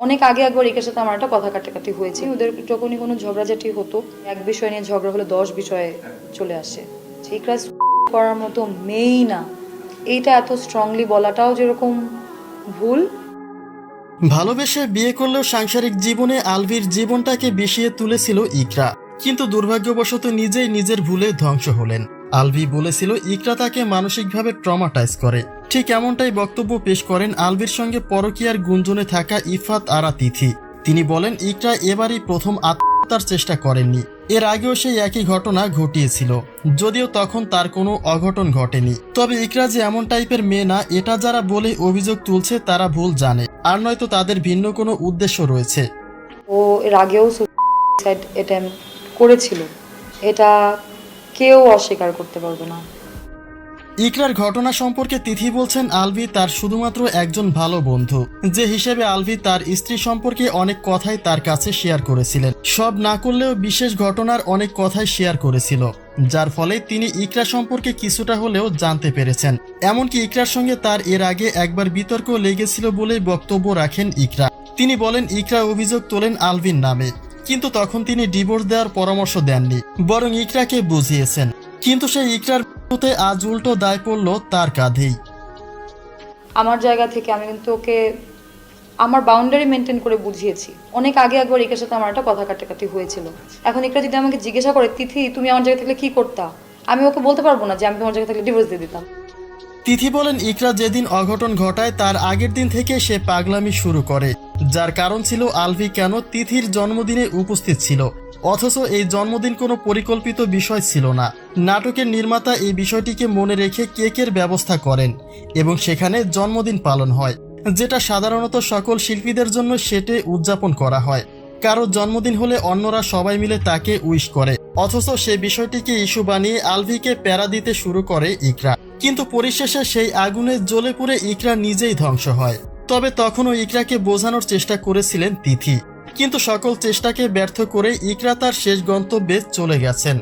অনেক আগে একবার একের সাথে আমার একটা কথা কাটাকাটি হয়েছে। ওদের যখনই কোনো ঝগড়াঝাটি হতো, এক বিষয় নিয়ে ঝগড়া হলে 10 বিষয়ে চলে আসে। ইকরা করার মতো মেয়েই না, এইটা এত স্ট্রংলি বলাটাও যেরকম ভুল। ভালোবেসে বিয়ে করলেও সাংসারিক জীবনে আলভির জীবনটাকে বিষিয়ে তুলেছিল ইকরা, কিন্তু দুর্ভাগ্যবশত নিজেই নিজের ভুলে ধ্বংস হলেন। আলভি বলেছিল ইকরা তাকে মানসিকভাবে ট্রমাটাইজ করে। ঠিক এমনটাই বক্তব্য পেশ করেন আলভির সঙ্গে পরকীয়ার গুঞ্জনে থাকা ইফাত আরা তিথি। তিনি বলেন ইকরা এবারই প্রথম আত্মহত্যার চেষ্টা করেননি, এর আগেও সেই একই ঘটনা ঘটিয়েছিল, যদিও তখন তার কোনো অঘটন ঘটেনি। তবে ইকরা যে এমন টাইপের মেয়ে না, এটা যারা বলে অভিযোগ তুলছে তারা ভুল জানে, আর নয়তো তাদের ভিন্ন কোনো উদ্দেশ্য রয়েছে। ও এর আগেও সুইসাইড অ্যাটেম্প্ট করেছিল, এটা কেউ অস্বীকার করতে পারবে না। ইকরার ঘটনা সম্পর্কে তিথি বলছেন আলভি তার শুধুমাত্র একজন ভালো বন্ধু, যে হিসেবে আলভি তার স্ত্রী সম্পর্কে অনেক কথাই তার কাছে শেয়ার করেছিলেন। সব না করলেও বিশেষ ঘটনার অনেক কথাই শেয়ার করেছিল, যার ফলে তিনি ইকরা সম্পর্কে কিছুটা হলেও জানতে পেরেছেন। এমনকি ইকরার সঙ্গে তার এর আগে একবার বিতর্ক লেগেছিল বলেই বক্তব্য রাখেন ইকরা। তিনি বলেন ইকরা অভিযোগ তোলেন আলভির নামে, কিন্তু তখন তিনি ডিভোর্স দেওয়ার পরামর্শ দেননি, বরং ইকরাকে বুঝিয়েছেন। কিন্তু সেই ইকরার আজ উল্টো দায় পড়ল তার কাঁধেই। আমার জায়গা থেকে আমি কিন্তু ওকে আমার বাউন্ডারি মেনটেন করে বুঝিয়েছি। অনেক আগে একবার একের সাথে আমার একটা কথা কাটাকাটি হয়েছিল। এখন একরা যদি আমাকে জিজ্ঞাসা করে তিথি তুমি আমার জায়গায় থাকলে কি করতা, আমি ওকে বলতে পারবো না যে আমি তোমার জায়গায় থাকলে ডিভোর্স দিয়ে দিতাম। তিথি বলেন ইকরা যেদিন অঘটন ঘটায় তার আগের দিন থেকে সে পাগলামি শুরু করে, যার কারণ ছিল আলভি কেন তিথির জন্মদিনে উপস্থিত ছিল, অথচ এই জন্মদিন কোনো পরিকল্পিত বিষয় ছিল না। নাটকের নির্মাতা এই বিষয়টিকে মনে রেখে কেকের ব্যবস্থা করেন এবং সেখানে জন্মদিন পালন হয়, যেটা সাধারণত সকল শিল্পীদের জন্য সেটে উদযাপন করা হয়। কারো জন্মদিন হলে অন্যরা সবাই মিলে তাকে উইশ করে, অথচ সে বিষয়টিকে ইস্যু বানিয়ে আলভিকে প্যারা দিতে শুরু করে ইকরা। কিন্তু পরিশেষে সেই আগুনে জ্বলে পুড়ে ইকরা নিজেই ধ্বংস হয়। তবে তখনও ইকরাকে বোঝানোর চেষ্টা করেছিলেন তিথি, কিন্তু সকল চেষ্টাকে ব্যর্থ করে ইকরা তার শেষ গন্তব্যে চলে গেছেন।